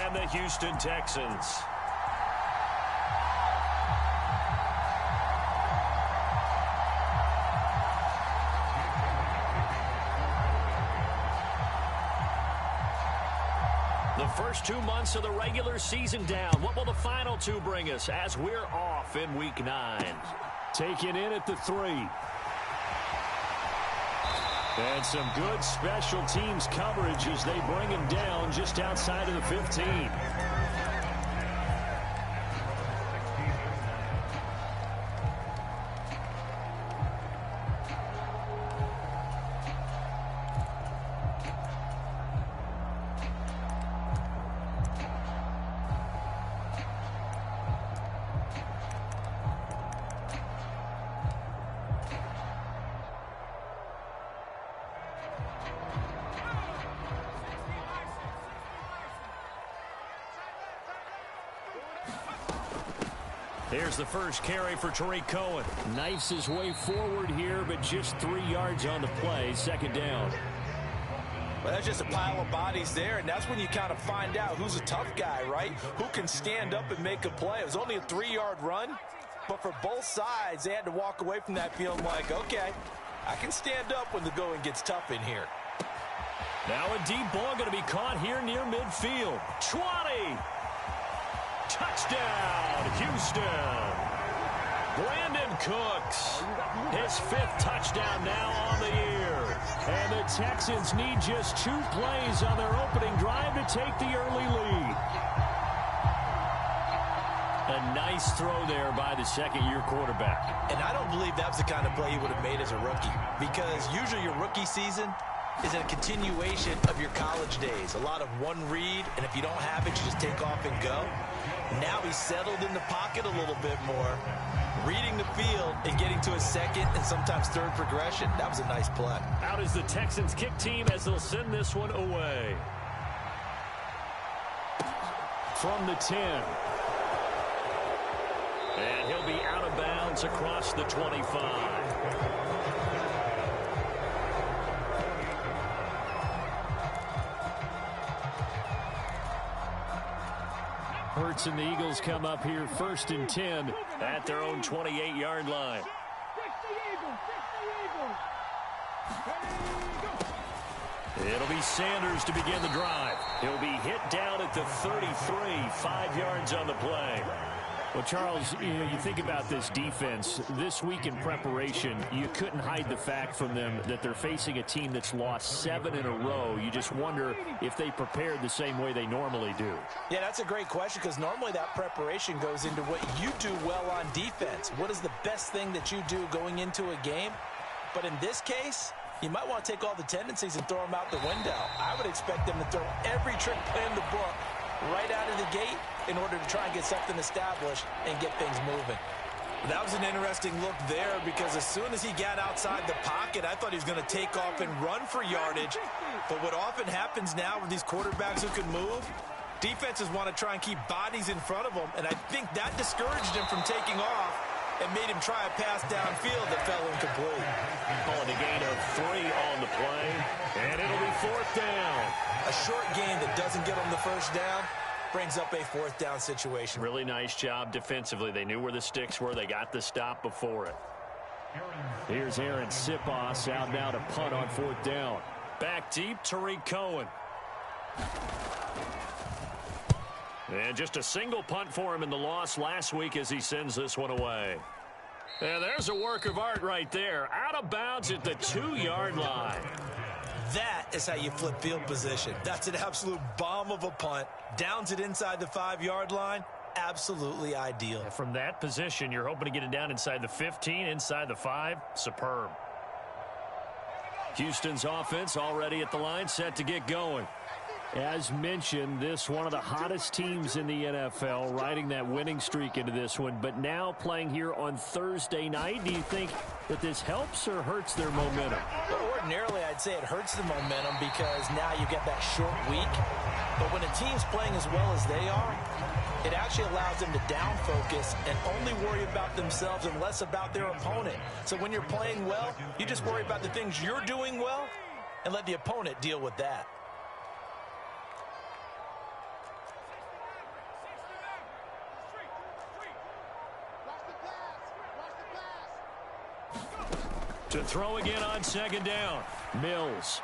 and the Houston Texans. The first 2 months of the regular season down. What will the final two bring us as we're off in Week 9? Taken in at the 3. And some good special teams coverage as they bring him down just outside of the 15. Here's the first carry for Tariq Cohen. Knifes his way forward here, but just 3 yards on the play. Second down. Well, that's just a pile of bodies there, and that's when you kind of find out who's a tough guy, right? Who can stand up and make a play. It was only a 3-yard run, but for both sides, they had to walk away from that feeling like, okay, I can stand up when the going gets tough in here. Now a deep ball going to be caught here near midfield. 20! Touchdown, Houston. Brandon Cooks, his 5th touchdown now on the year. And the Texans need just 2 plays on their opening drive to take the early lead. A nice throw there by the second-year quarterback. And I don't believe that was the kind of play he would have made as a rookie, because usually your rookie season is a continuation of your college days. A lot of one read, and if you don't have it, you just take off and go. Now he's settled in the pocket a little bit more, reading the field and getting to a second and sometimes third progression. That was a nice play. Out is the Texans kick team as they'll send this one away. From the 10. And he'll be out of bounds across the 25. Hurts and the Eagles come up here 1st and 10 at their own 28-yard line. It'll be Sanders to begin the drive. He'll be hit down at the 33, 5 yards on the play. Well, Charles, you think about this defense. This week in preparation, you couldn't hide the fact from them that they're facing a team that's lost 7 in a row. You just wonder if they prepared the same way they normally do. Yeah, that's a great question, because normally that preparation goes into what you do well on defense. What is the best thing that you do going into a game? But in this case, you might want to take all the tendencies and throw them out the window. I would expect them to throw every trick play in the book right out of the gate in order to try and get something established and get things moving. That was an interesting look there, because as soon as he got outside the pocket, I thought he was going to take off and run for yardage. But what often happens now with these quarterbacks who can move, defenses want to try and keep bodies in front of them, and I think that discouraged him from taking off and made him try a pass downfield that fell incomplete. Calling a gain of 3 on the play, and it'll be 4th down. A short gain that doesn't get him the first down brings up a 4th down situation. Really nice job defensively. They knew where the sticks were. They got the stop before it. Here's Aaron Sipos out now to punt on 4th down. Back deep, Tariq Cohen. And just a single punt for him in the loss last week as he sends this one away. And there's a work of art right there. Out of bounds at the 2-yard line. That is how you flip field position. That's an absolute bomb of a punt. Downs it inside the 5-yard line. Absolutely ideal. And from that position, you're hoping to get it down inside the 15, inside the 5. Superb. Houston's offense already at the line, set to get going. As mentioned, this one of the hottest teams in the NFL, riding that winning streak into this one, but now playing here on Thursday night. Do you think that this helps or hurts their momentum? Well, ordinarily, I'd say it hurts the momentum, because now you get that short week. But when a team's playing as well as they are, it actually allows them to down focus and only worry about themselves and less about their opponent. So when you're playing well, you just worry about the things you're doing well and let the opponent deal with that. To throw again on second down. Mills.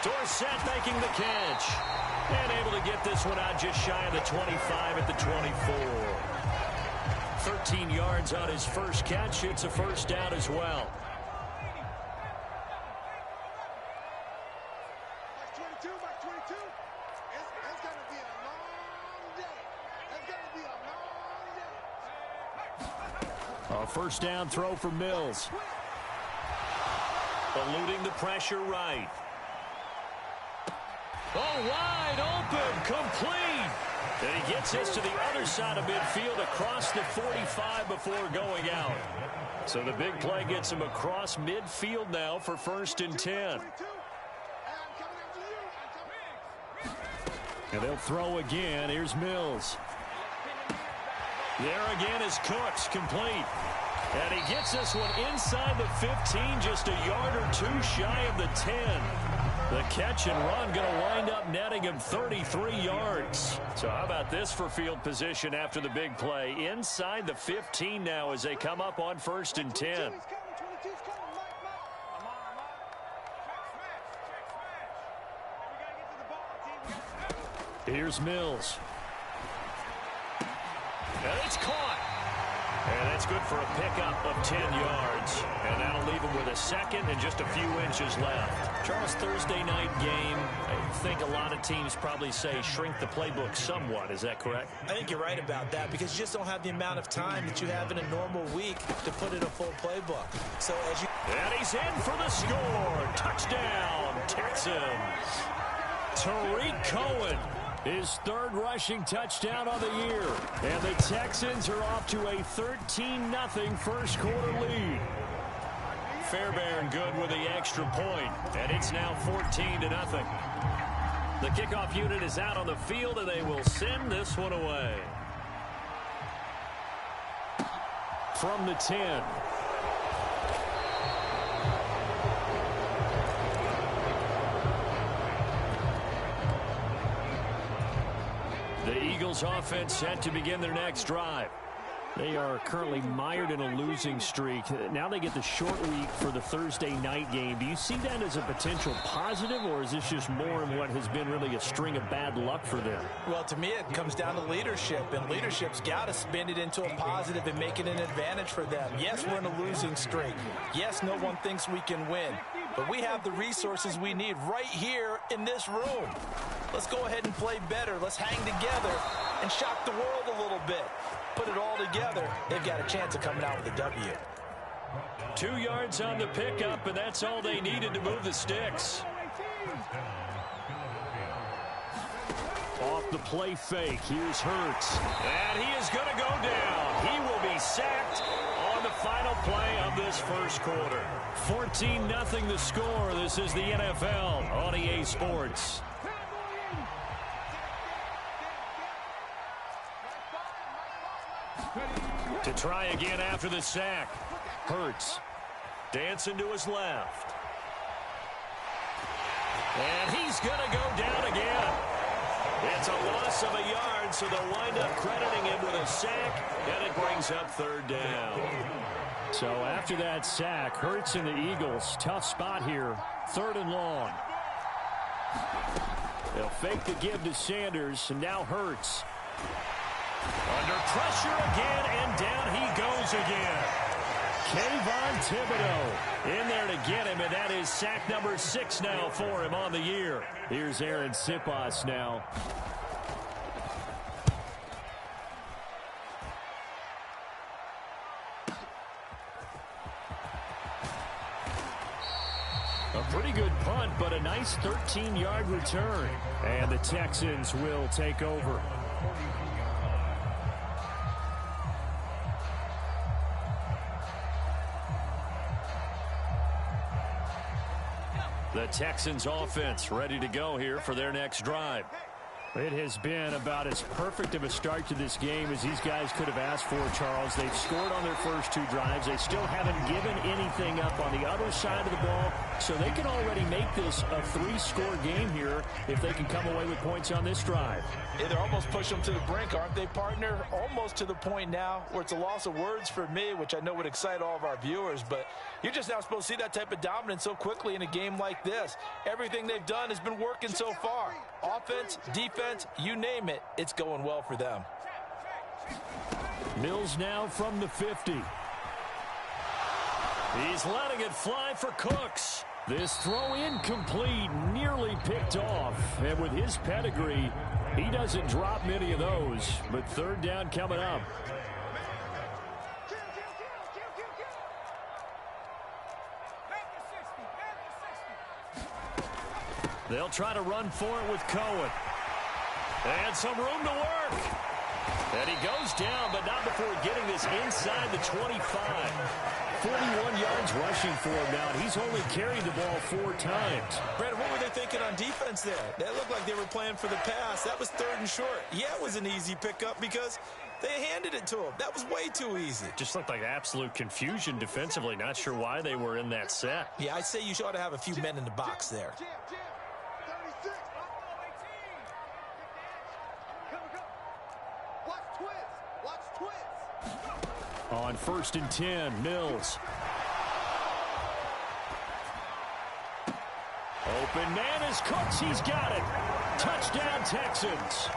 Dorsett making the catch. And able to get this one out just shy of the 25 at the 24. 13 yards on his first catch. It's a first down as well. A first down throw for Mills. Eluding the pressure right. Oh, wide open, complete. And he gets this to the other side of midfield across the 45 before going out. So the big play gets him across midfield now for 1st and 10. And they'll throw again. Here's Mills. There again is Cooks, complete. And he gets this one inside the 15, just a yard or two shy of the 10. The catch and run going to wind up netting him 33 yards. So how about this for field position after the big play? Inside the 15 now as they come up on 1st and 10. Here's Mills. And it's caught. And that's good for a pickup of 10 yards. And that'll leave him with a second and just a few inches left. Charles, Thursday night game, I think a lot of teams probably say shrink the playbook somewhat. Is that correct? I think you're right about that because you just don't have the amount of time that you have in a normal week to put in a full playbook. So as you... And he's in for the score. Touchdown, Texans. Tariq Cohen. His third rushing touchdown on the year. And the Texans are off to a 13-0 first quarter lead. Fairbairn good with the extra point. And it's now 14-0. The kickoff unit is out on the field, and they will send this one away. From the 10. The Eagles offense set to begin their next drive. They are currently mired in a losing streak. Now they get the short week for the Thursday night game. Do you see that as a potential positive, or is this just more of what has been really a string of bad luck for them? Well, to me, it comes down to leadership, and leadership's got to spin it into a positive and make it an advantage for them. Yes, we're in a losing streak. Yes, no one thinks we can win, but we have the resources we need right here in this room. Let's go ahead and play better. Let's hang together and shock the world a little bit. Put it all together, they've got a chance of coming out with a W. 2 yards on the pickup, and that's all they needed to move the sticks. Off the play fake, here's Hurts. And he is going to go down. He will be sacked on the final play of this first quarter. 14-0 the score. This is the NFL on EA Sports. To try again after the sack. Hurts. Dancing to his left. And he's going to go down again. It's a loss of a yard, so they'll wind up crediting him with a sack, and it brings up 3rd down. So after that sack, Hurts and the Eagles, tough spot here, 3rd and long. They'll fake the give to Sanders, and now Hurts. Under pressure again, and down he goes again. Kayvon Thibodeau in there to get him, and that is sack number 6 now for him on the year. Here's Aaron Siposs now. A pretty good punt, but a nice 13-yard return. And the Texans will take over. The Texans offense ready to go here for their next drive. It has been about as perfect of a start to this game as these guys could have asked for, Charles. They've scored on their first two drives. They still haven't given anything up on the other side of the ball, so they can already make this a three-score game here if they can come away with points on this drive. Yeah, they're almost pushing them to the brink, aren't they, partner? Almost to the point now where it's a loss of words for me, which I know would excite all of our viewers, but you're just now supposed to see that type of dominance so quickly in a game like this. Everything they've done has been working so far. Offense, defense, you name it, it's going well for them. Mills now from the 50. He's letting it fly for Cooks. This throw incomplete, nearly picked off. And with his pedigree, he doesn't drop many of those. But third down coming up. They'll try to run for it with Cohen. And some room to work. And he goes down, but not before getting this inside the 25. 41 yards rushing for him now. And he's only carried the ball 4 times. Brandon, what were they thinking on defense there? That looked like they were playing for the pass. That was 3rd and short. Yeah, it was an easy pickup because they handed it to him. That was way too easy. Just looked like absolute confusion defensively. Not sure why they were in that set. Yeah, I'd say you ought to have a few men in the box there. On 1st and 10, Mills. Open man is Cooks. He's got it. Touchdown, Texans.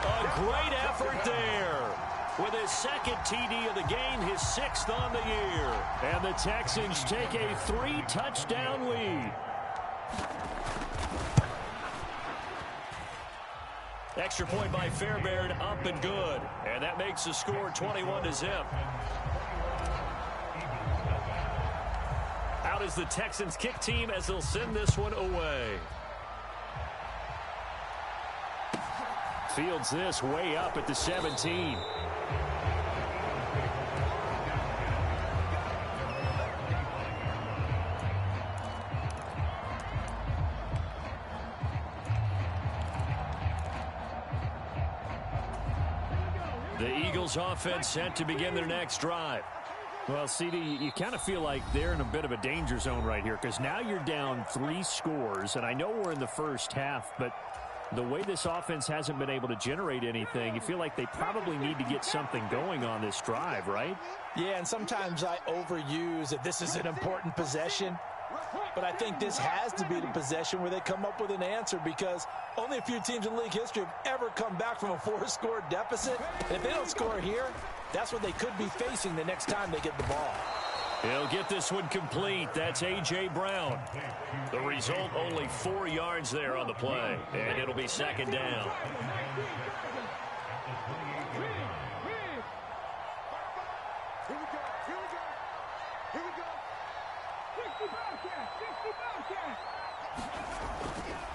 A great effort there. With his 2nd TD of the game, his 6th on the year. And the Texans take a 3-touchdown lead. Extra point by Fairbairn, up and good. And that makes the score 21-0. Out is the Texans kick team as they'll send this one away. Fields this way up at the 17. The Eagles offense set to begin their next drive. Well, CD, you kind of feel like they're in a bit of a danger zone right here because now you're down 3 scores, and I know we're in the first half, but the way this offense hasn't been able to generate anything, you feel like they probably need to get something going on this drive, right? Yeah, and sometimes I overuse that this is an important possession. But I think this has to be the possession where they come up with an answer because only a few teams in league history have ever come back from a 4-score deficit. And if they don't score here, that's what they could be facing the next time they get the ball. He'll get this one complete. That's A.J. Brown. The result, only 4 yards there on the play. And it'll be 2nd down.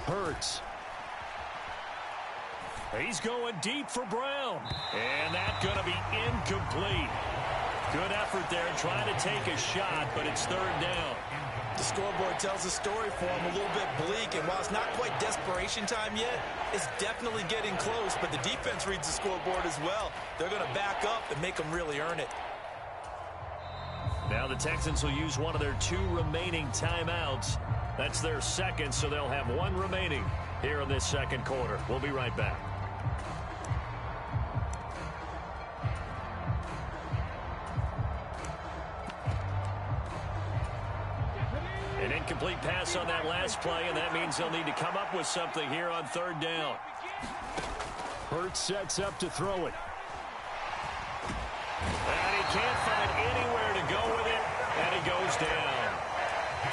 Hurts. He's going deep for Brown. And that's going to be incomplete. Good effort there trying to take a shot, but it's 3rd down. The scoreboard tells a story for him, a little bit bleak, and while it's not quite desperation time yet, it's definitely getting close, but the defense reads the scoreboard as well. They're going to back up and make them really earn it. Now the Texans will use one of their 2 remaining timeouts. That's their 2nd, so they'll have 1 remaining here in this 2nd quarter. We'll be right back. An incomplete pass on that last play, and that means they'll need to come up with something here on 3rd down. Hurts sets up to throw it. And he can't find anywhere to go with it, and he goes down.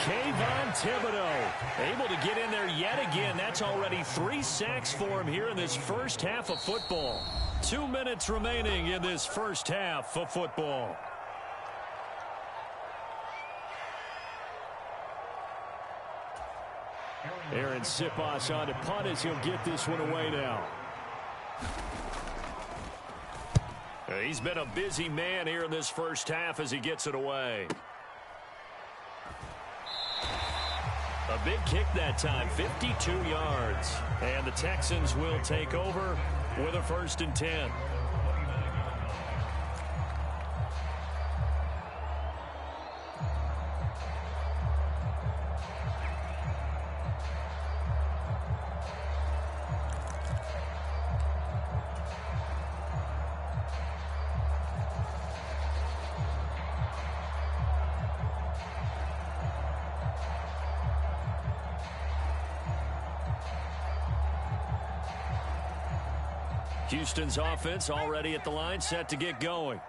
Kayvon Thibodeau able to get in there yet again. That's already 3 sacks for him here in this first half of football. 2 minutes remaining in this first half of football. Aaron Siposs on to punt as he'll get this one away now. He's been a busy man here in this first half as he gets it away. A big kick that time, 52 yards. And the Texans will take over with a 1st and 10. Houston's offense already at the line, set to get going.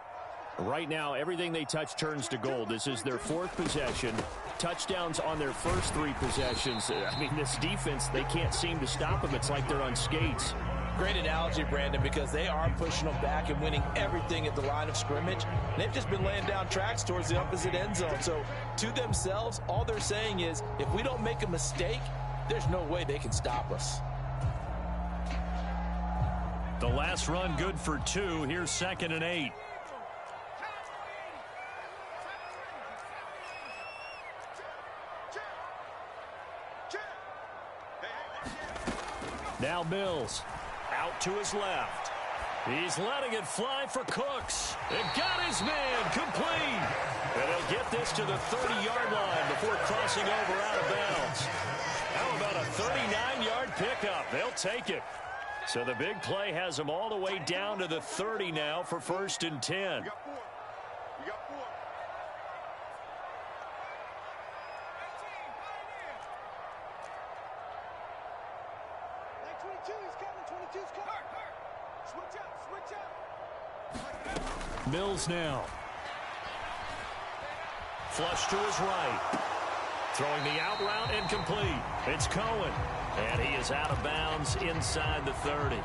Right now, everything they touch turns to gold. This is their 4th possession. Touchdowns on their first 3 possessions. I mean, this defense, they can't seem to stop them. It's like they're on skates. Great analogy, Brandon, because they are pushing them back and winning everything at the line of scrimmage. They've just been laying down tracks towards the opposite end zone. So, to themselves, all they're saying is, if we don't make a mistake, there's no way they can stop us. The last run good for 2. Here's 2nd and 8. Now Mills out to his left. He's letting it fly for Cooks. It got his man complete. And he'll get this to the 30-yard line before crossing over out of bounds. How about a 39-yard pickup? They'll take it. So the big play has them all the way down to the 30 now for 1st and 10. You got 4. You got 4. Like 22, he's coming. 22's coming. Switch up. Switch up. Mills now. Flush to his right. Throwing the out route incomplete. It's Cohen. And he is out of bounds inside the 30.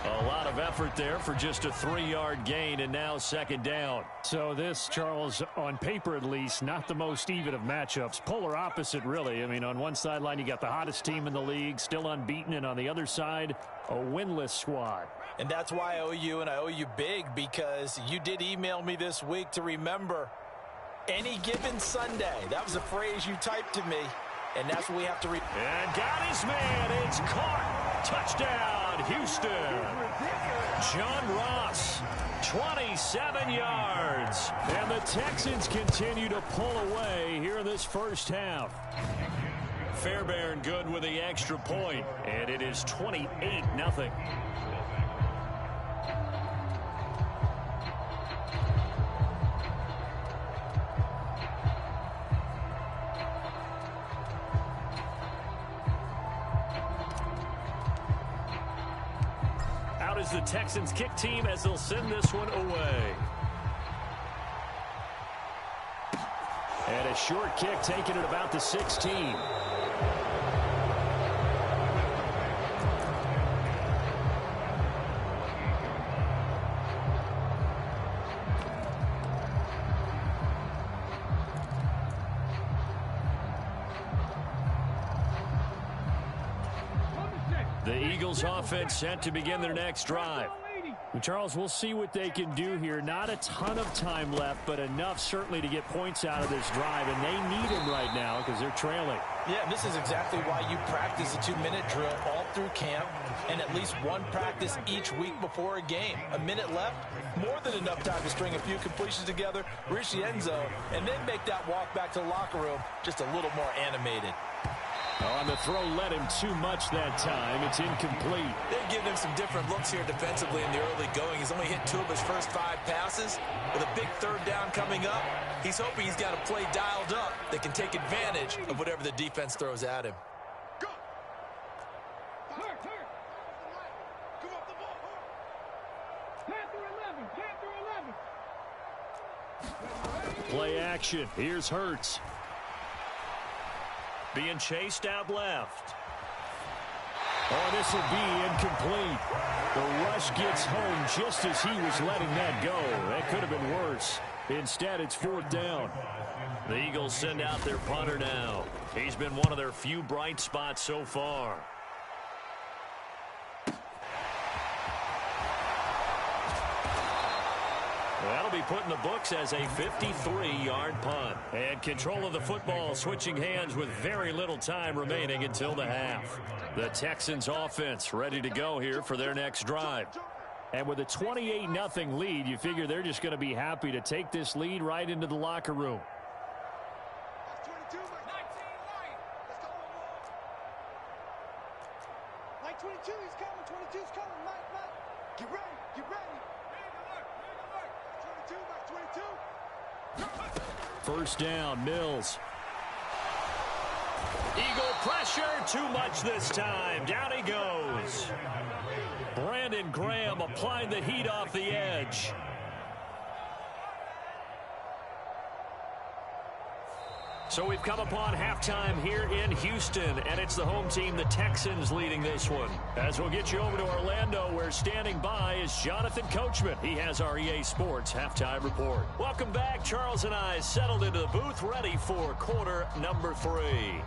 A lot of effort there for just a 3-yard gain, and now 2nd down. So this, Charles, on paper at least, not the most even of matchups. Polar opposite, really. I mean, on one sideline, you got the hottest team in the league, still unbeaten, and on the other side, a winless squad. And that's why I owe you, and I owe you big, because you did email me this week to remember any given Sunday. That was a phrase you typed to me. And that's what we have to and got his man. It's caught. Touchdown, Houston. John Ross, 27 yards. And the Texans continue to pull away here in this first half. Fairbairn good with the extra point. And it is 28-0. Is the Texans kick team as they'll send this one away. And a short kick taken at about the 16. The Eagles offense set to begin their next drive. And Charles, we'll see what they can do here. Not a ton of time left, but enough certainly to get points out of this drive. And they need them right now because they're trailing. Yeah, this is exactly why you practice a 2-minute drill all through camp and at least one practice each week before a game. A minute left, more than enough time to string a few completions together, reach the end zone, and then make that walk back to the locker room just a little more animated. On the throw led him too much that time. It's incomplete. They've given him some different looks here defensively in the early going. He's only hit 2 of his first 5 passes. With a big 3rd down coming up, he's hoping he's got a play dialed up that can take advantage of whatever the defense throws at him. Play action. Here's Hurts. Being chased out left. Oh, this will be incomplete. The rush gets home just as he was letting that go. That could have been worse. Instead, it's 4th down. The Eagles send out their punter now. He's been one of their few bright spots so far. That'll that'll be put in the books as a 53-yard punt. And control of the football switching hands with very little time remaining until the half. The Texans offense ready to go here for their next drive. And with a 28-0 lead, you figure they're just going to be happy to take this lead right into the locker room. Mike 22, he's coming. 22's coming. Mike. Get ready. Get ready. Mike 22. First down, Mills. Eagle pressure, too much this time. Down he goes. Brandon Graham applying the heat off the edge. So we've come upon halftime here in Houston, and it's the home team, the Texans, leading this one. As we'll get you over to Orlando, where standing by is Jonathan Coachman. He has our EA Sports halftime report. Welcome back. Charles and I settled into the booth, ready for quarter number 3.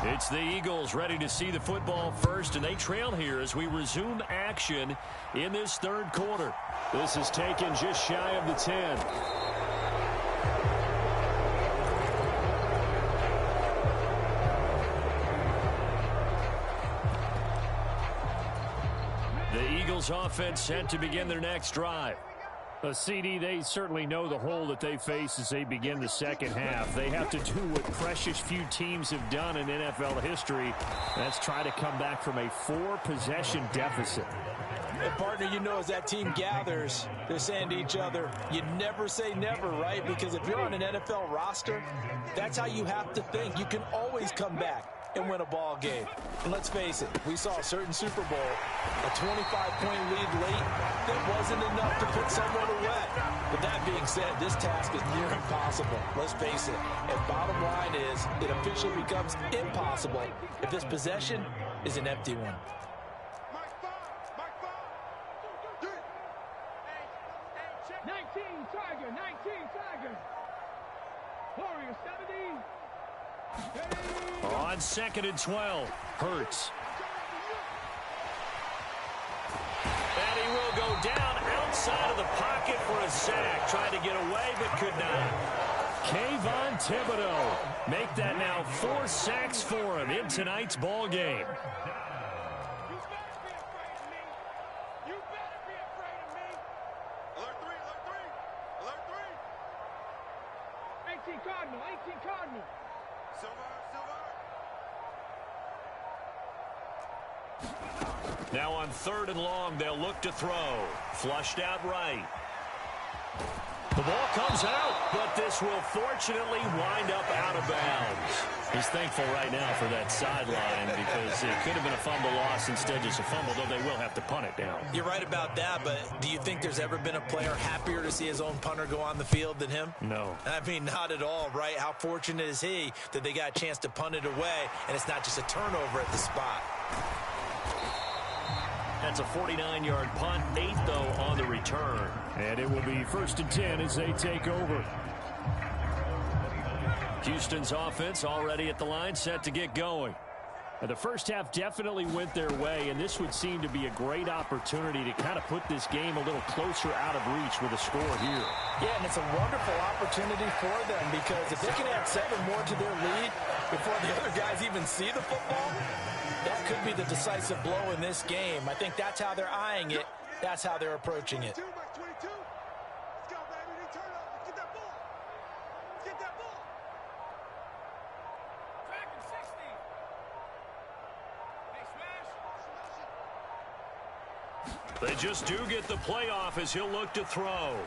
It's the Eagles ready to see the football first, and they trail here as we resume action in this third quarter. This is taken just shy of the 10. The Eagles offense set to begin their next drive. CD, they certainly know the hole that they face as they begin the second half. They have to do what precious few teams have done in NFL history. That's try to come back from a 4-possession deficit. And partner, you know, as that team gathers, they're saying to each other, you never say never, right? Because if you're on an NFL roster, that's how you have to think. You can always come back and win a ball game. And let's face it, we saw a certain Super Bowl, a 25-point lead late that wasn't enough to put someone away. But that being said, this task is near impossible. Let's face it. And bottom line is, it officially becomes impossible if this possession is an empty one. 19 Tiger. Warrior 70. On 2nd and 12, Hurts. And he will go down outside of the pocket for a sack. Tried to get away, but could not. Kayvon Thibodeau make that now 4 sacks for him in tonight's ball game. Cardinal. Now on 3rd and long, they'll look to throw. Flushed out right. The ball comes out, but this will fortunately wind up out of bounds. He's thankful right now for that sideline because it could have been a fumble loss, instead just a fumble, though they will have to punt it down. You're right about that, but do you think there's ever been a player happier to see his own punter go on the field than him? No. I mean, not at all, right? How fortunate is he that they got a chance to punt it away, and it's not just a turnover at the spot. That's a 49-yard punt, 8 though on the return. And it will be 1st and 10 as they take over. Houston's offense already at the line, set to get going. And the first half definitely went their way, and this would seem to be a great opportunity to kind of put this game a little closer out of reach with a score here. Yeah, and it's a wonderful opportunity for them because if they can add 7 more to their lead before the other guys even see the football, that could be the decisive blow in this game. I think that's how they're eyeing it. That's how they're approaching it. 22. Let's go, baby. They turn up. Let's get that ball. Let's get that ball. Track and 60. Hey, smash. They just do get the playoff as he'll look to throw.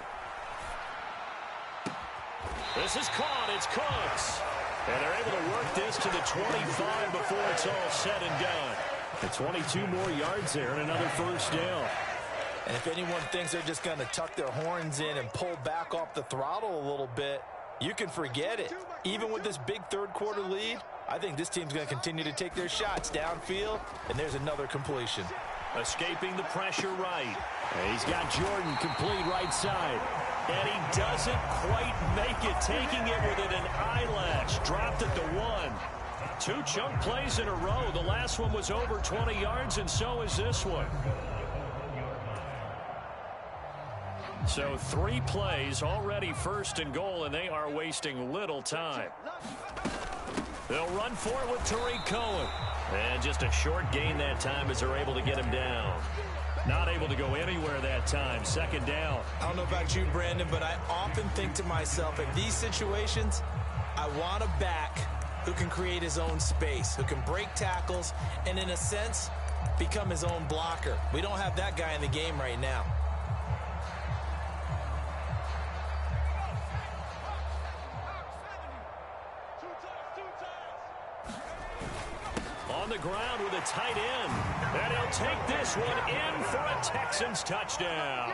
This is caught. It's Cooks. And they're able to work this to the 25 before it's all said and done. And 22 more yards there and another first down. And if anyone thinks they're just going to tuck their horns in and pull back off the throttle a little bit, you can forget it. Even with this big third quarter lead, I think this team's going to continue to take their shots downfield, and there's another completion. Escaping the pressure right. And he's got Jordan complete right side. And he doesn't quite make it, taking it within an eyelash. Dropped at the 1. 2 chunk plays in a row. The last one was over 20 yards, and so is this one. So 3 plays already 1st and goal, and they are wasting little time. They'll run for it with Tariq Cohen. And just a short gain that time as they're able to get him down. Not able to go anywhere that time. 2nd down. I don't know about you, Brandon, but I often think to myself, in these situations, I want a back who can create his own space, who can break tackles, and in a sense, become his own blocker. We don't have that guy in the game right now. On the ground with a tight end. And he'll take this one in for a Texans touchdown.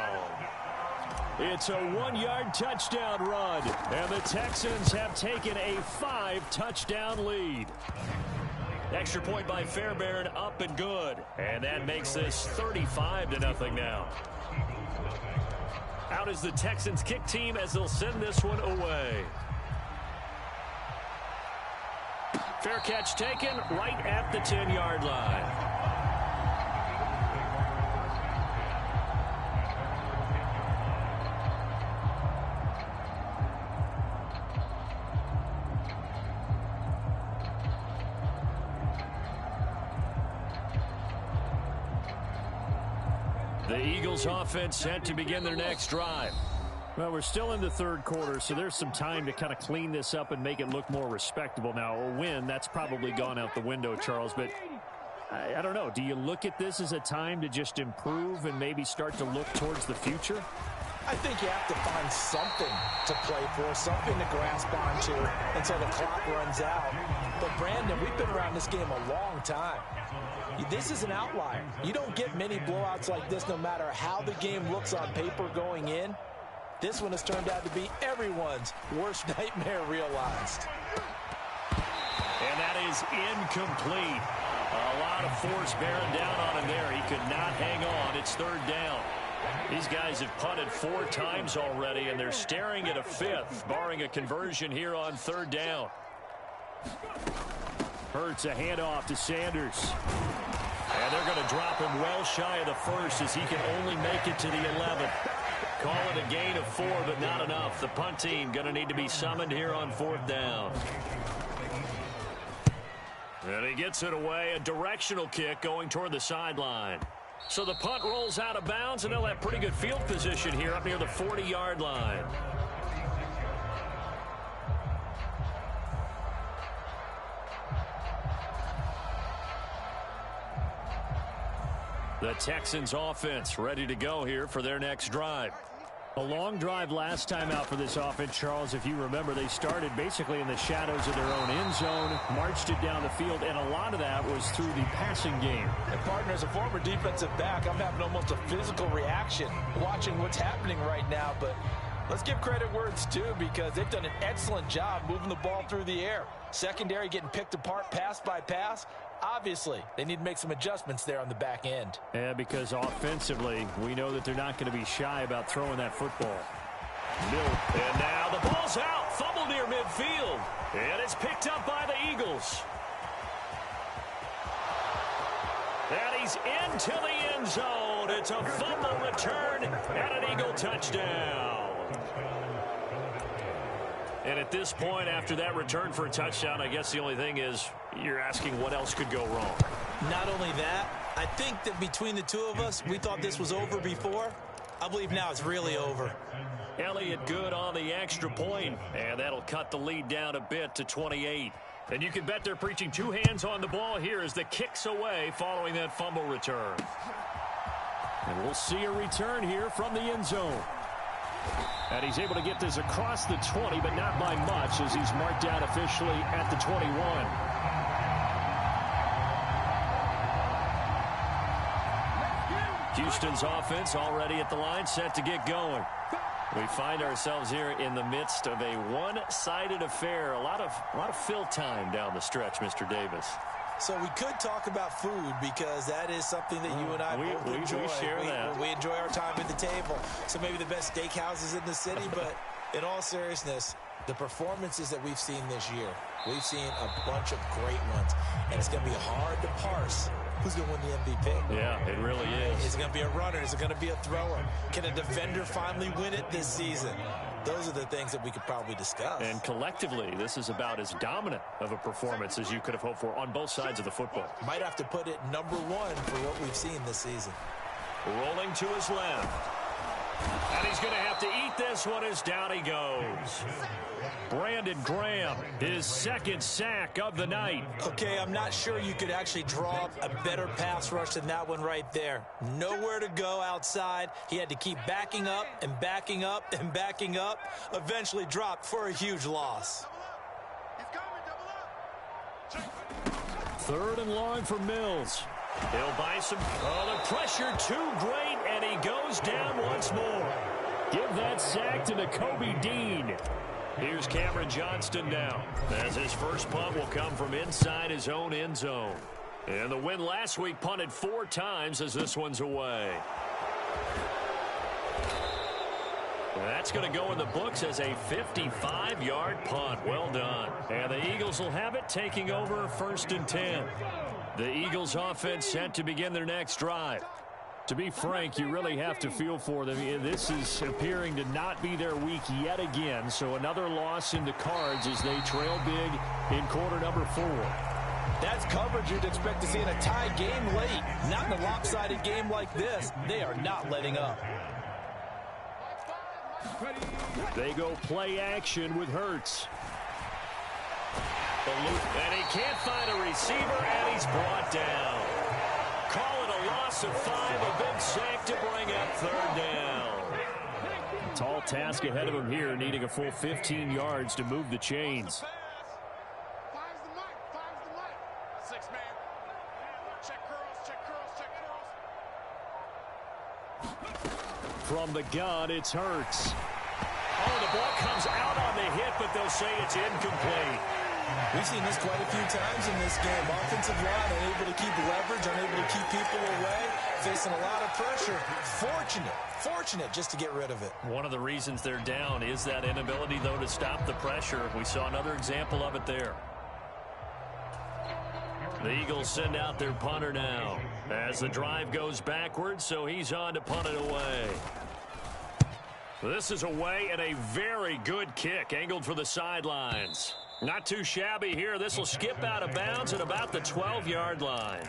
It's a 1-yard touchdown run. And the Texans have taken a 5-touchdown lead. Extra point by Fairbairn, up and good. And that makes this 35-0 now. Out is the Texans kick team as they'll send this one away. Fair catch taken right at the 10-yard line. The Eagles offense set to begin their next drive. Well, we're still in the 3rd quarter, so there's some time to kind of clean this up and make it look more respectable. Now, a win, that's probably gone out the window, Charles, but I don't know. Do you look at this as a time to just improve and maybe start to look towards the future? I think you have to find something to play for, something to grasp onto until the clock runs out. But, Brandon, we've been around this game a long time. This is an outlier. You don't get many blowouts like this no matter how the game looks on paper going in. This one has turned out to be everyone's worst nightmare realized. And that is incomplete. A lot of force bearing down on him there. He could not hang on. It's 3rd down. These guys have punted 4 times already, and they're staring at a 5th, barring a conversion here on 3rd down. Hurts a handoff to Sanders. And they're going to drop him well shy of the 1st as he can only make it to the 11th. Call it a gain of 4, but not enough. The punt team going to need to be summoned here on 4th down. And he gets it away. A directional kick going toward the sideline. So the punt rolls out of bounds, and they'll have pretty good field position here up near the 40-yard line. The Texans offense ready to go here for their next drive. A long drive last time out for this offense, Charles. If you remember, they started basically in the shadows of their own end zone, marched it down the field, and a lot of that was through the passing game. And partner, as a former defensive back, I'm having almost a physical reaction watching what's happening right now. But let's give credit where it's due, because they've done an excellent job moving the ball through the air. Secondary getting picked apart pass by pass. Obviously, they need to make some adjustments there on the back end. Yeah, because offensively, we know that they're not going to be shy about throwing that football. And now the ball's out. Fumble near midfield. And it's picked up by the Eagles. And he's into the end zone. It's a fumble return and an Eagle touchdown. And at this point, after that return for a touchdown, I guess the only thing is you're asking what else could go wrong. Not only that, I think that between the two of us, we thought this was over before. I believe now it's really over. Elliott good on the extra point, and that'll cut the lead down a bit to 28. And you can bet they're preaching 2 hands on the ball here as the kick's away following that fumble return. And we'll see a return here from the end zone. And he's able to get this across the 20, but not by much, as he's marked down officially at the 21. Houston's offense already at the line, set to get going. We find ourselves here in the midst of a one-sided affair. A lot of fill time down the stretch, Mr. Davis. So we could talk about food, because that is something that you and I both enjoy. We share that. We enjoy our time at the table. So maybe the best steakhouses in the city, but in all seriousness, The performances that we've seen this year, we've seen a bunch of great ones, and it's going to be hard to parse who's going to win the MVP. Yeah, it really is. Is it going to be a runner? Is it going to be a thrower? Can a defender finally win it this season? Those are the things that we could probably discuss. And collectively, this is about as dominant of a performance as you could have hoped for on both sides of the football. Might have to put it #1 for what we've seen this season. Rolling to his left. And he's going to have to eat this one as down he goes. Brandon Graham, his second sack of the night. Okay, I'm not sure you could actually draw up a better pass rush than that one right there. Nowhere to go outside. He had to keep backing up and backing up and backing up. Eventually dropped for a huge loss. Third and long for Mills. He'll buy some. Oh, the pressure too great, and he goes down once more. Give that sack to Nakobe Dean. Here's Cameron Johnston now, as his first punt will come from inside his own end zone. And the win last week punted 4 times as this one's away. That's going to go in the books as a 55-yard punt. Well done. And the Eagles will have it, taking over 1st and 10. The Eagles offense set to begin their next drive. To be frank, you really have to feel for them. This is appearing to not be their week yet again. So another loss in the cards as they trail big in quarter number 4. That's coverage you'd expect to see in a tie game late. Not in a lopsided game like this. They are not letting up. They go play action with Hurts. And he can't find a receiver, and he's brought down. Call it a loss of 5, a big sack to bring up 3rd down. Tall task ahead of him here, needing a full 15 yards to move the chains. From the gun, it's Hurts. Oh, the ball comes out on the hit, but they'll say it's incomplete. We've seen this quite a few times in this game. Offensive line unable to keep leverage, unable to keep people away, facing a lot of pressure. Fortunate just to get rid of it. One of the reasons they're down is that inability, though, to stop the pressure. We saw another example of it there. The Eagles send out their punter now as the drive goes backwards, so he's on to punt it away. This is away, and a very good kick angled for the sidelines. Not too shabby here. This will skip out of bounds at about the 12-yard line.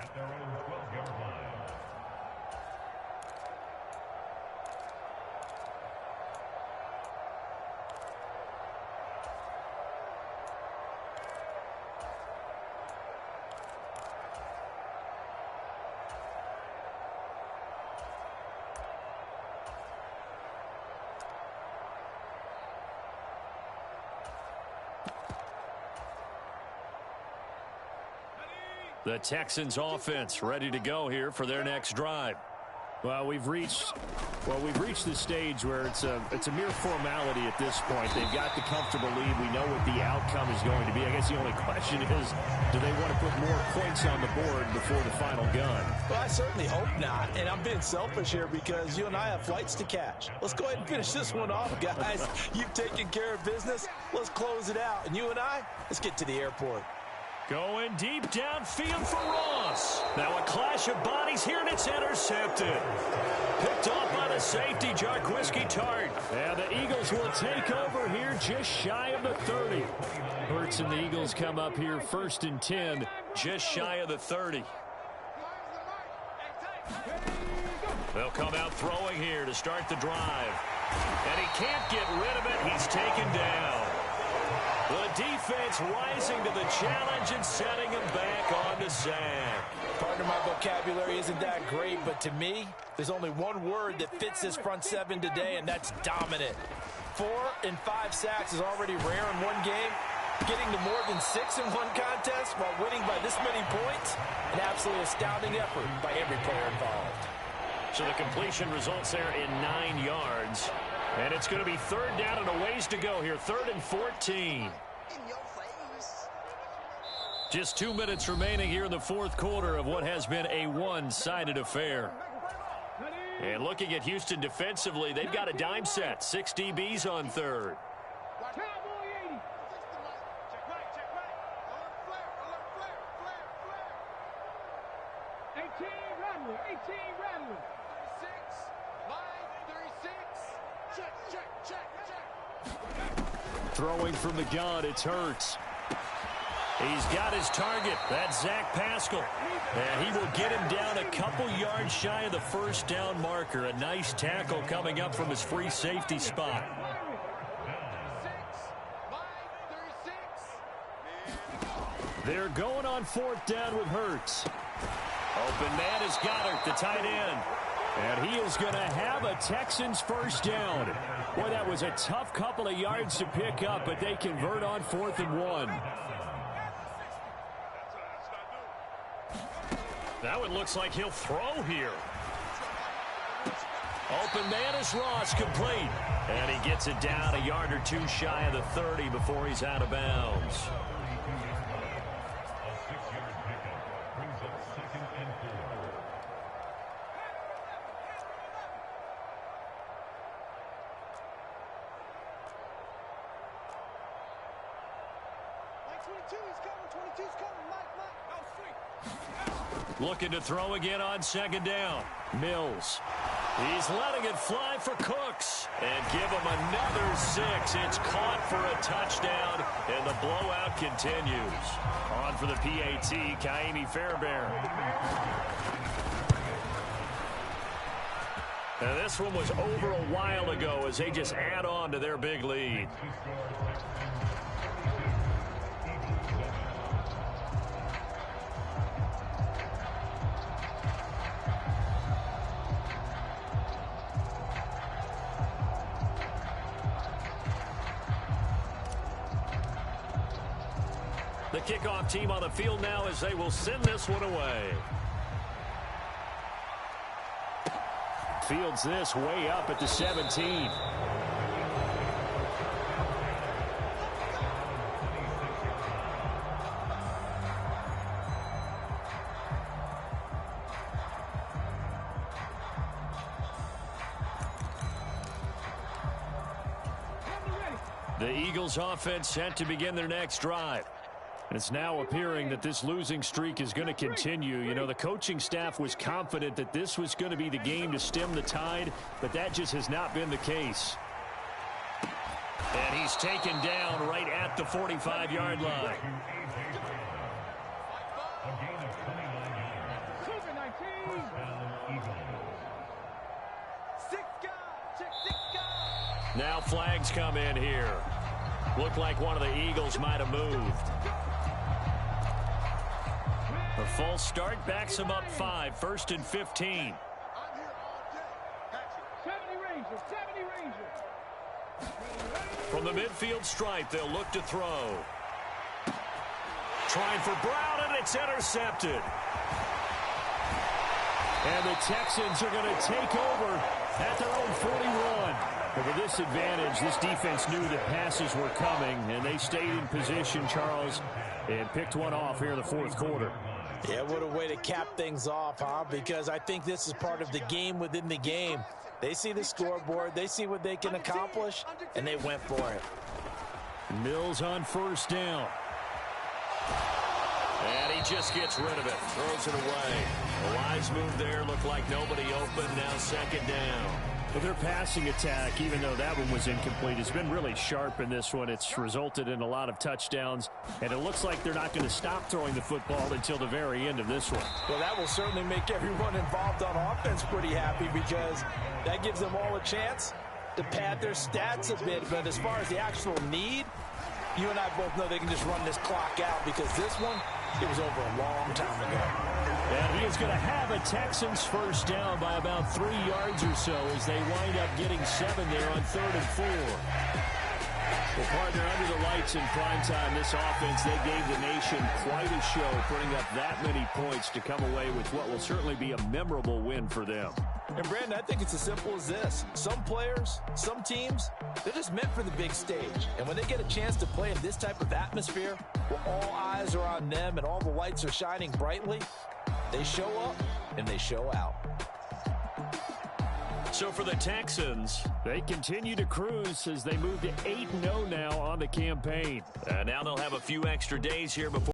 The Texans offense ready to go here for their next drive. Well, we've reached the stage where it's a mere formality at this point. They've got the comfortable lead. We know what the outcome is going to be. I guess the only question is, do they want to put more points on the board before the final gun? Well, I certainly hope not. And I'm being selfish here because you and I have flights to catch. Let's go ahead and finish this one off, guys. You've taken care of business. Let's close it out. And you and I, let's get to the airport. Going deep downfield for Ross. Now a clash of bodies here, and it's intercepted. Picked off by the safety, Jarquiski Tart. And the Eagles will take over here just shy of the 30. Hurts and the Eagles come up here 1st and 10, just shy of the 30. They'll come out throwing here to start the drive. And he can't get rid of it. He's taken down. The defense rising to the challenge and setting him back on the sack. Pardon my vocabulary isn't that great, but to me, there's only one word that fits this front seven today, and that's dominant. 4 and 5 sacks is already rare in one game. Getting to more than 6 in one contest while winning by this many points, an absolutely astounding effort by every player involved. So the completion results there in 9 yards. And it's going to be 3rd down and a ways to go here. 3rd and 14. Just 2 minutes remaining here in the 4th quarter of what has been a one-sided affair. And looking at Houston defensively, they've got a dime set. 6 DBs on 3rd. 18 Rattler. 36, line 36. Check. Throwing from the gun, it's Hurts. He's got his target. That's Zach Pascal. And he will get him down a couple yards shy of the first down marker. A nice tackle coming up from his free safety spot. They're going on fourth down with Hurts. Open man is Goddard, the tight end. And he is going to have a Texans first down. Boy, that was a tough couple of yards to pick up, but they convert on 4th and 1. That one looks like he'll throw here. Open man is Ross, complete. And he gets it down a yard or two shy of the 30 before he's out of bounds. Looking to throw again on second down. Mills. He's letting it fly for Cooks. And give him another 6. It's caught for a touchdown, and the blowout continues. On for the PAT, Kaimi Fairbairn. And this one was over a while ago as they just add on to their big lead. The kickoff team on the field now as they will send this one away. Fields this way up at the 17. The Eagles offense set to begin their next drive. It's now appearing that this losing streak is going to continue. You know, the coaching staff was confident that this was going to be the game to stem the tide, but that just has not been the case. And he's taken down right at the 45-yard line. Now flags come in here. Looked like one of the Eagles might have moved. A false start backs him up 5, 1st and 15. 70 Rangers. From the midfield stripe, they'll look to throw. Trying for Brown, and it's intercepted. And the Texans are going to take over at their own 41. But with this advantage, this defense knew that passes were coming, and they stayed in position, Charles, and picked one off here in the fourth quarter. Yeah, what a way to cap things off, huh? Because I think this is part of the game within the game. They see the scoreboard, they see what they can accomplish, and they went for it. Mills on first down. And he just gets rid of it, throws it away. A wise move there, looked like nobody open, now second down. But their passing attack, even though that one was incomplete, has been really sharp in this one. It's resulted in a lot of touchdowns, and it looks like they're not going to stop throwing the football until the very end of this one. Well, that will certainly make everyone involved on offense pretty happy because that gives them all a chance to pad their stats a bit. But as far as the actual need, you and I both know they can just run this clock out because this one, it was over a long time ago. And he is going to have a Texans first down by about 3 yards or so as they wind up getting 7 there on 3rd and 4. Well, partner, under the lights in primetime, this offense, they gave the nation quite a show, putting up that many points to come away with what will certainly be a memorable win for them. And, Brandon, I think it's as simple as this. Some players, some teams, they're just meant for the big stage. And when they get a chance to play in this type of atmosphere, where all eyes are on them and all the lights are shining brightly, they show up and they show out. So for the Texans, they continue to cruise as they move to 8-0 now on the campaign. now they'll have a few extra days here before